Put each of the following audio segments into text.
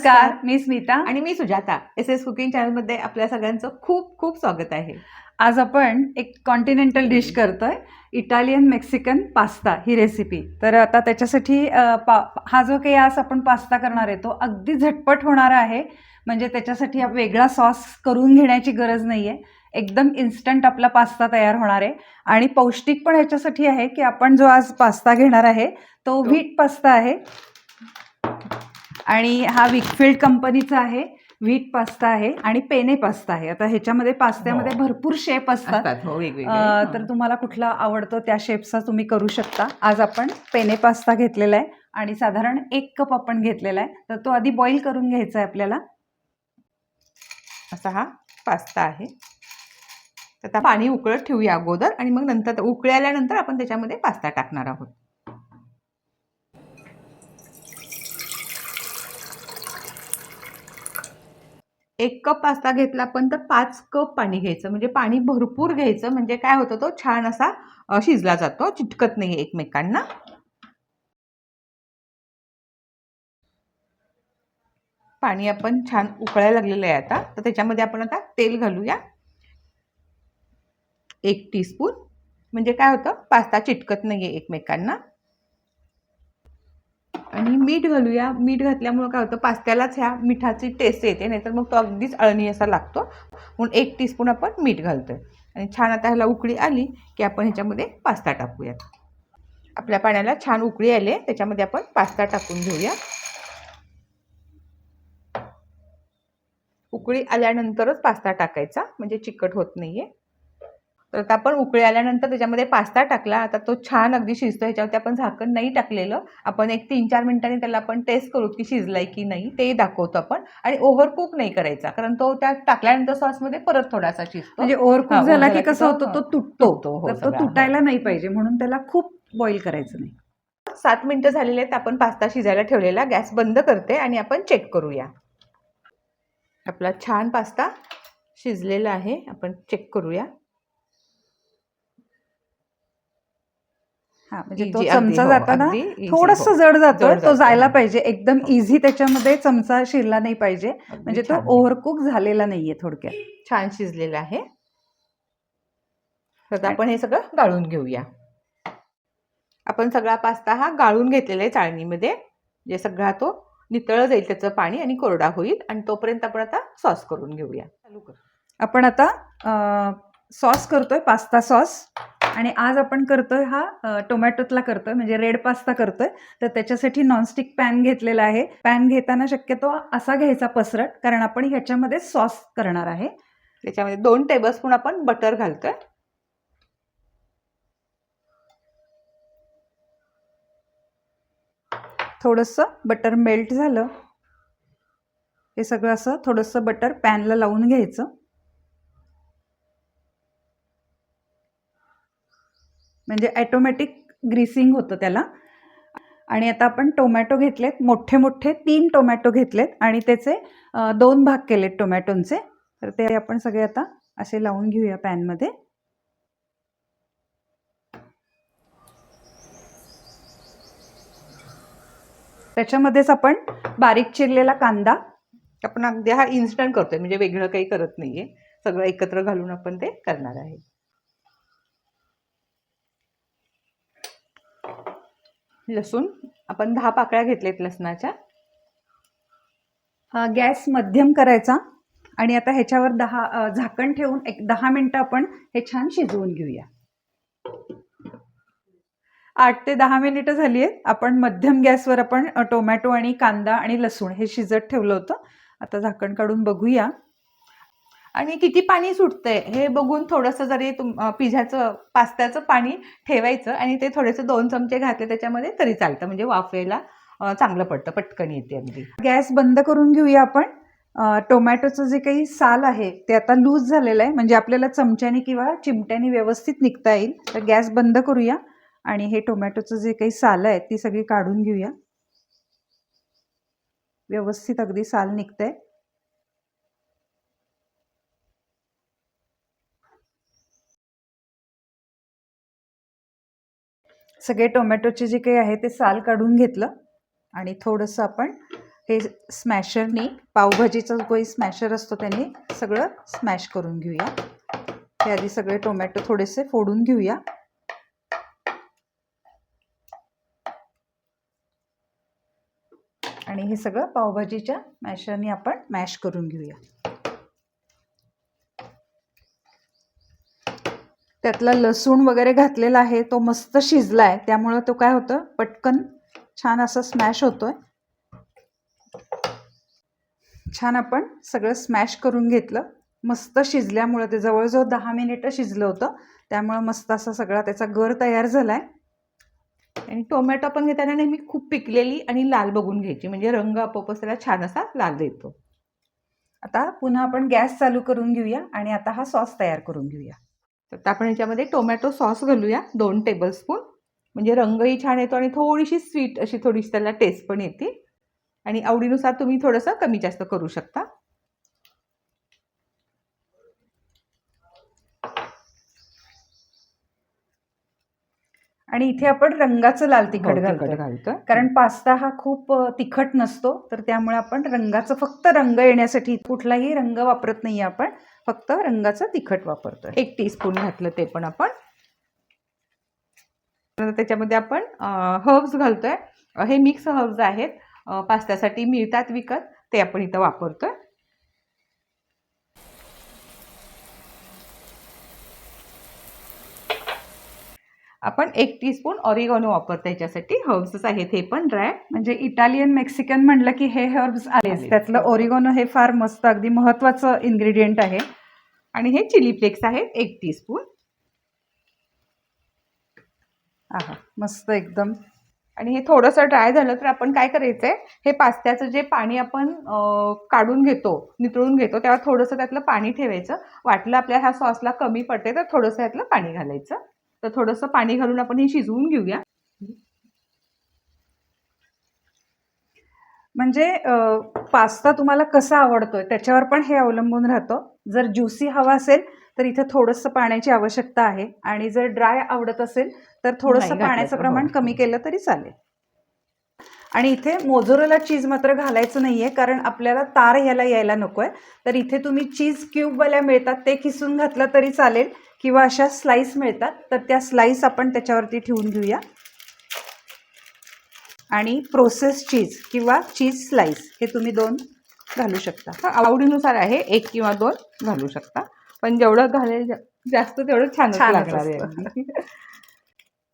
नमस्कार, मी स्मिता आणि मी Sujata. S cooking चॅनलमध्ये आपल्या सगळ्यांचं खूप खूप स्वागत आहे. आज आपण एक कॉन्टिनेंटल डिश करतोय, इटालियन मेक्सिकन पास्ता ही रेसिपी. तर आता त्याच्यासाठी हा जो काही आज आपण पास्ता करणार आहे तो अगदी झटपट होणारा आहे. म्हणजे त्याच्यासाठी वेगळा सॉस करून घेण्याची गरज नाही आहे. एकदम इन्स्टंट आपला पास्ता तयार होणार आहे आणि पौष्टिक पण ह्याच्यासाठी आहे की आपण जो आज पास्ता घेणार आहे तो व्हीट पास्ता आहे आणि हा विकफिल्ड कंपनीचा आहे. व्हीट पास्ता आहे आणि पेने पास्ता आहे. आता ह्याच्यामध्ये पास्त्यामध्ये भरपूर शेप असतात. तर तुम्हाला कुठला आवडतो त्या शेपचा तुम्ही करू शकता. आज आपण पेने पास्ता घेतलेला आहे आणि साधारण 1 कप आपण घेतलेला आहे. तर तो आधी बॉईल करून घ्यायचा आहे आपल्याला. असा हा पास्ता आहे. आता पाणी उकळत ठेवूया अगोदर आणि मग नंतर उकळल्यानंतर आपण त्याच्यामध्ये पास्ता टाकणार आहोत. एक कप पास्ता घेतला पण तर 5 कप पाणी घ्यायचं. म्हणजे पाणी भरपूर घ्यायचं. म्हणजे काय होतं, तो छान असा शिजला जातो, चिटकत नाही एकमेकांना. पाणी आपण छान उकळायला लागलेलं आहे आता. तर त्याच्यामध्ये आपण आता तेल घालूया 1 टीस्पून. म्हणजे काय होतं, पास्ता चिटकत नाहीये एकमेकांना. आणि मीठ घालूया. मीठ घातल्यामुळे काय होतं, पास्त्यालाच ह्या मिठाची टेस्ट येते, नाहीतर मग तो अगदीच अळणी असा लागतो. म्हणून 1 टीस्पून आपण मीठ घालतोय. आणि छान आता ह्याला उकळी आली की आपण ह्याच्यामध्ये पास्ता टाकूयात. आपल्या पाण्याला छान उकळी आली, त्याच्यामध्ये आपण पास्ता टाकून घेऊया. उकळी आल्यानंतरच पास्ता टाकायचा, म्हणजे चिकट होत नाहीये. तर आता आपण उकळी आल्यानंतर त्याच्यामध्ये पास्ता टाकला. आता तो छान अगदी शिजतो. ह्याच्यावरती आपण झाकण नाही टाकलेलं. आपण एक 3-4 मिनिटांनी त्याला आपण टेस्ट करू की शिजलाय की नाही ते दाखवतो आपण. आणि ओव्हरकुक नाही करायचा, कारण तो त्यात टाकल्यानंतर सॉसमध्ये परत थोडासा शिजतो. म्हणजे ओव्हरकुक झाला की कसं होतं, तो तुटतो. तर तो तुटायला नाही पाहिजे, म्हणून त्याला खूप बॉईल करायचं नाही. 7 मिनिटं झालेले आहेत. आपण पास्ता शिजायला ठेवलेला. गॅस बंद करते आणि आपण चेक करूया. आपला छान पास्ता शिजलेला आहे. आपण चेक करूया. म्हणजे तो चमचा जाताना थोडंसं जड जातोय, तो जायला पाहिजे. एकदम इझी त्याच्यामध्ये चमचा शिरला नाही पाहिजे. म्हणजे तो ओव्हरकुक झालेला नाहीये. थोडक्यात छान शिजलेला आहे. तर आपण हे सगळं गाळून घेऊया. आपण सगळा पास्ता हा गाळून घेतलेला आहे चाळणीमध्ये. जे सगळा तो नितळ जाईल त्याचं पाणी आणि कोरडा होईल. आणि तोपर्यंत आपण आता सॉस करून घेऊया. चालू कर. आपण आता सॉस करतोय, पास्ता सॉस. आणि आज आपण करतोय हा टोमॅटोतला करतोय, म्हणजे रेड पास्ता करतोय. तर त्याच्यासाठी नॉनस्टिक पॅन घेतलेला आहे. पॅन घेताना शक्यतो असा घ्यायचा पसरट, कारण आपण ह्याच्यामध्ये सॉस करणार आहे. त्याच्यामध्ये 2 टेबलस्पून आपण बटर घालतोय. थोडंसं बटर मेल्ट झालं, हे सगळं असं थोडंसं बटर पॅनला लावून घ्यायचं. म्हणजे ऑटोमॅटिक ग्रीसिंग होतं त्याला. आणि आता आपण टोमॅटो घेतलेत, मोठे मोठे 3 टोमॅटो घेतलेत आणि त्याचे 2 भाग केलेत टोमॅटोंचे. तर ते आपण सगळे आता असे लावून घेऊया पॅनमध्ये. त्याच्यामध्येच आपण बारीक चिरलेला कांदा. आपण अगदी हा इन्स्टंट करतोय, म्हणजे वेगळं काही करत नाहीये. सगळं एकत्र घालून आपण ते करणार आहे. लसूण आपण 10 पाकळ्या घेतलेत लसणाच्या. गॅस मध्यम करायचा आणि आता ह्याच्यावर झाकण ठेवून एक 10 मिनिटं आपण हे छान शिजवून घेऊया. 8 ते 10 मिनिटं झाली आहेत. आपण मध्यम गॅसवर आपण टोमॅटो आणि कांदा आणि लसूण हे शिजत ठेवलं होतं. आता झाकण काढून बघूया. आणि किती पाणी सुटतंय हे बघून थोडंसं जरी पास्त्याचं पाणी ठेवायचं आणि ते थोडेसे 2 चमचे घातले त्याच्यामध्ये तरी चालतं. म्हणजे वाफेला चांगलं पडतं, पटकन येते अगदी. गॅस बंद करून घेऊया आपण. टोमॅटोचं जे काही साल आहे ते आता लूज झालेलं आहे, म्हणजे आपल्याला चमच्याने किंवा चिमट्याने व्यवस्थित निघता येईल. तर गॅस बंद करूया आणि हे टोमॅटोचं जे काही साल आहे ती सगळी काढून घेऊया. व्यवस्थित अगदी साल निघतंय. सगळे टोमॅटोचे जे काही आहे ते साल काढून घेतलं आणि थोडंसं आपण हे स्मॅशरनी, पावभाजीचा कोई स्मॅशर असतो त्याने सगळं स्मॅश करून घेऊया. हे आधी सगळे टोमॅटो थोडेसे फोडून घेऊया. आणि हे सगळं पावभाजीच्या मॅशरनी आपण मॅश करून घेऊया. त्यातला लसूण वगैरे घातलेला आहे तो मस्त शिजलाय, त्यामुळे तो काय होतं पटकन छान असं स्मॅश होतोय. छान आपण सगळं स्मॅश करून घेतलं. मस्त शिजल्यामुळे ते जवळजवळ 10 मिनिटं शिजलं होतं, त्यामुळे मस्त असा सगळा त्याचा गर तयार झालाय. आणि टोमॅटो पण घेताना नेहमी खूप पिकलेली आणि लाल बघून घ्यायची, म्हणजे रंग आपोआपच त्याला छान असा लाल येतो. आता पुन्हा आपण गॅस चालू करून घेऊया आणि आता हा सॉस तयार करून घेऊया. तर आपण ह्याच्यामध्ये टोमॅटो सॉस घालूया 2 टेबलस्पून, म्हणजे रंगही छान येतो आणि थोडीशी स्वीट अशी थोडीशी त्याला टेस्ट पण येते. आणि आवडीनुसार तुम्ही थोडंसं कमी जास्त करू शकता. आणि इथे आपण रंगाचं लाल तिखट घालतोय, घालतोय कारण पास्ता हा खूप तिखट नसतो, तर त्यामुळे आपण रंगाचं फक्त रंग येण्यासाठी कुठलाही रंग वापरत नाहीये आपण, फक्त रंगाचं तिखट वापरतोय. 1 टीस्पून घातलं ते पण आपण. त्याच्यामध्ये आपण हर्ब्स घालतोय. हे मिक्स हर्ब्स आहेत, पास्त्यासाठी मिळतात विकत, ते आपण इथं वापरतोय. आपण 1 टीस्पून ऑरिगॅनो वापरतो याच्यासाठी. हर्ब्सच आहेत हे पण ड्राय. म्हणजे इटालियन मेक्सिकन म्हणलं की हे हर्ब्स आलेच. त्यातलं ओरिगॅनो हे फार मस्त अगदी महत्त्वाचं इन्ग्रेडियंट आहे. आणि हे चिली फ्लेक्स आहेत 1 टीस्पून. आहा, मस्त एकदम. आणि हे थोडंसं ड्राय झालं तर आपण काय करायचंय, हे पास्त्याचं जे पाणी आपण काढून घेतो, नितळून घेतो, तेव्हा थोडंसं त्यातलं पाणी ठेवायचं. वाटलं आपल्या ह्या सॉसला कमी पडते तर थोडंसं यातलं पाणी घालायचं. तर थोडंसं पाणी घालून आपण हे शिजवून घेऊया. म्हणजे पास्ता तुम्हाला कसा आवडतोय त्याच्यावर पण हे अवलंबून राहतं. जर ज्युसी हवा असेल तर इथे थोडंसं पाण्याची आवश्यकता आहे, आणि जर ड्राय आवडत असेल तर थोडंसं पाण्याचं प्रमाण कमी केलं तरी चालेल. आणि इथे मोझरेला चीज मात्र घालायचं नाहीये, कारण आपल्याला तार ह्याला यायला नकोय. तर इथे तुम्ही चीज क्यूबवाल्या मिळतात ते किसून घातलं तरी चालेल, किंवा अशा स्लाइस मिळतात, तर त्या स्लाइस आपण त्याच्यावरती ठेवून घेऊया. आणि प्रोसेस चीज किंवा चीज स्लाइस हे तुम्ही 2 घालू शकता. आवडीनुसार आहे, 1 किंवा 2 घालू शकता, पण जेवढं घालेल जास्त तेवढं छान लागणार आहे.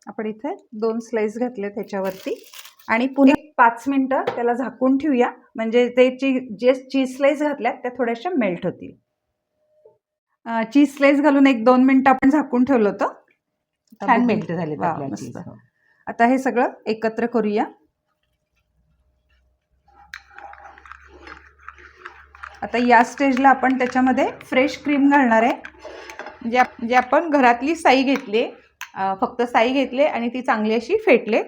आपण इथे 2 स्लाइस घातले त्याच्यावरती, आणि पुन्हा 5 मिनिटं त्याला झाकून ठेवूया, म्हणजे ते जे चीज स्लाइस घातल्यात त्या थोड्याशा मेल्ट होतील. चीज स्लाइस घालून 1-2 मिनिटं आपण झाकून ठेवलं होतं, छान मेल्ट झाले. आता हे सगळं एकत्र करूया. आता या स्टेजला आपण त्याच्यामध्ये फ्रेश क्रीम घालणार आहे. म्हणजे आपण घरातली साई घेतली, फक्त साई घेतले आणि ती चांगली अशी फेटले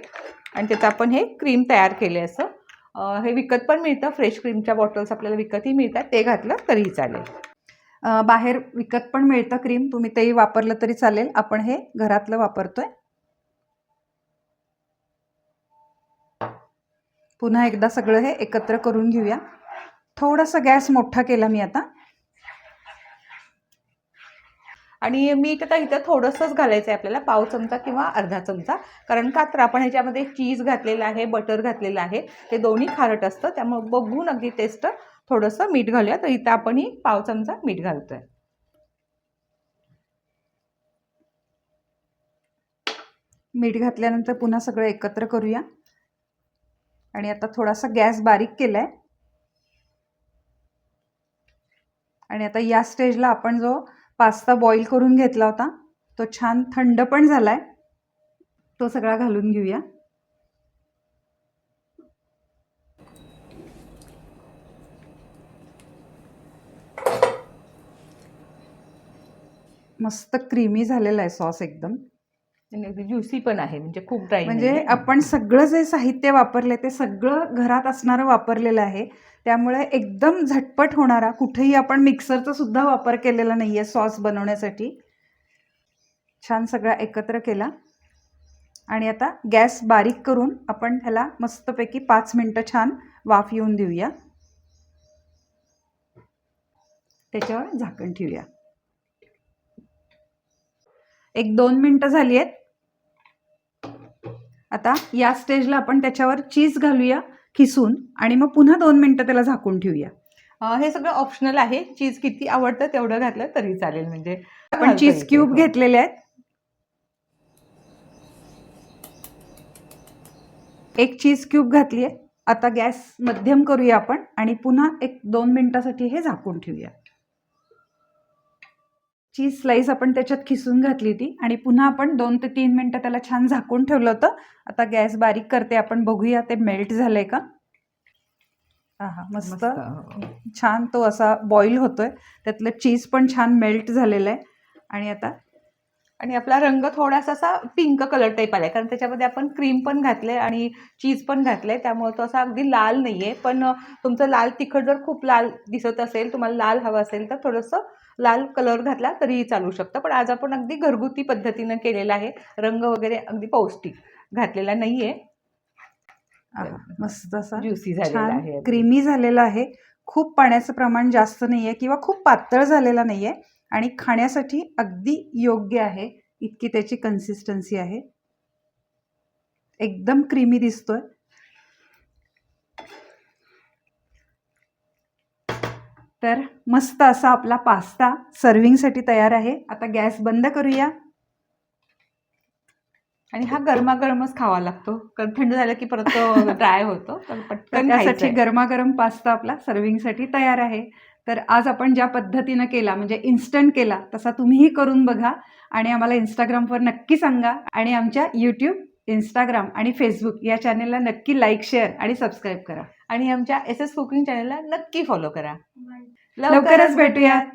आणि त्याचं आपण हे क्रीम तयार केले. असं हे विकत पण मिळतं, फ्रेश क्रीमच्या बॉटल्स आपल्याला विकतही मिळतात, ते घातलं तरीही चालेल. बाहेर विकत पण मिळतं क्रीम, तुम्ही तेही वापरलं तरी चालेल. आपण हे घरातलं वापरतोय. पुन्हा एकदा सगळं हे एकत्र करून घेऊया. थोडासा गॅस मोठा केला मी आता. आणि मीठ आता इथं थोडंसंच घालायचं आहे आपल्याला, पाव चमचा किंवा अर्धा चमचा, कारण का तर आपण ह्याच्यामध्ये चीज घातलेलं आहे, बटर घातलेलं आहे, ते दोन्ही खारट असतं, त्यामुळे बघून अगदी टेस्ट थोडंसं मीठ घालूया. तर इथं आपण ही पाव चमचा मीठ घालतोय. मीठ घातल्यानंतर पुन्हा सगळं एकत्र करूया. आणि आता थोडासा गॅस बारीक केलाय. आणि आता या स्टेजला आपण जो पास्ता बॉईल करून घेतला होता तो छान थंड पण झालाय, तो सगळा घालून घेऊया. मस्त क्रीमी झालेला आहे सॉस एकदम, आणि ज्युसी पण आहे, म्हणजे खूप ड्राय. म्हणजे आपण सगळं जे साहित्य वापरले ते सगळं घरात असणारं वापरलेलं आहे, त्यामुळे एकदम झटपट होणारा, कुठेही आपण मिक्सरचा सुद्धा वापर केलेला नाहीये सॉस बनवण्यासाठी. छान सगळा एकत्र केला. आणि आता गॅस बारीक करून आपण ह्याला मस्तपैकी 5 मिनिटं छान वाफ येऊन देऊया. त्याच्यावर झाकण ठेवूया. 1-2 मिनटं झाली आहेत. आता या स्टेजला आपण त्याच्यावर चीज घालूया किसून आणि मग पुन्हा 2 मिनटं त्याला झाकून ठेवूया. हे सगळं ऑप्शनल आहे. चीज किती आवडतं तेवढं घातलं तरी चालेल. म्हणजे आपण चीज क्यूब घेतलेले आहेत. एक चीज क्यूब घातली आहे. आता गॅस मध्यम करूया आपण आणि पुन्हा 1-2 मिनिटासाठी हे झाकून ठेवूया. चीज स्लाइस आपण त्याच्यात खिसून घातली होती आणि पुन्हा आपण 2 ते 3 मिनिटं त्याला छान झाकून ठेवलं होतं. आता गॅस बारीक करते. आपण बघूया ते मेल्ट झालंय का. मस्त छान तो असा बॉईल होतोय. त्यातलं चीज पण छान मेल्ट झालेलं आहे. आणि आपला रंग थोडासा असा पिंक कलर टाईप आलाय, कारण त्याच्यामध्ये आपण क्रीम पण घातले आणि चीज पण घातले, त्यामुळे तो असा अगदी लाल नाहीये. पण तुमचं लाल तिखट जर खूप लाल दिसत असेल, तुम्हाला लाल हवं असेल तर थोडंसं लाल कलर घातला तरीही चालू शकतं. पण आज आपण अगदी घरगुती पद्धतीनं केलेला आहे. रंग वगैरे अगदी पौष्टिक घातलेला नाहीये. मस्त असा ज्युसी झालेला आहे, क्रीमी झालेला आहे. खूप पाण्याचं प्रमाण जास्त नाहीये किंवा खूप पातळ झालेला नाहीये आणि खाण्यासाठी अगदी योग्य आहे. इतकी त्याची कन्सिस्टन्सी आहे. एकदम क्रीमी दिसतोय. तर मस्त असा आपला पास्ता सर्विंगसाठी तयार आहे. आता गॅस बंद करूया. आणि हा गरमागरमच खावा लागतो, कारण थंड झालं की परत ड्राय होतो. तर पटकन त्यासाठी गरमागरम पास्ता आपला सर्विंगसाठी तयार आहे. तर आज आपण ज्या पद्धतीनं केला म्हणजे इन्स्टंट केला तसा तुम्हीही करून बघा आणि आम्हाला इंस्टाग्रामवर नक्की सांगा. आणि आमच्या यूट्यूब, इंस्टाग्राम आणि फेसबुक या चॅनेलला नक्की लाईक, शेअर आणि सबस्क्राईब करा. आणि आमच्या SS कुकिंग चॅनलला नक्की फॉलो करा. लवकरच भेटूयात.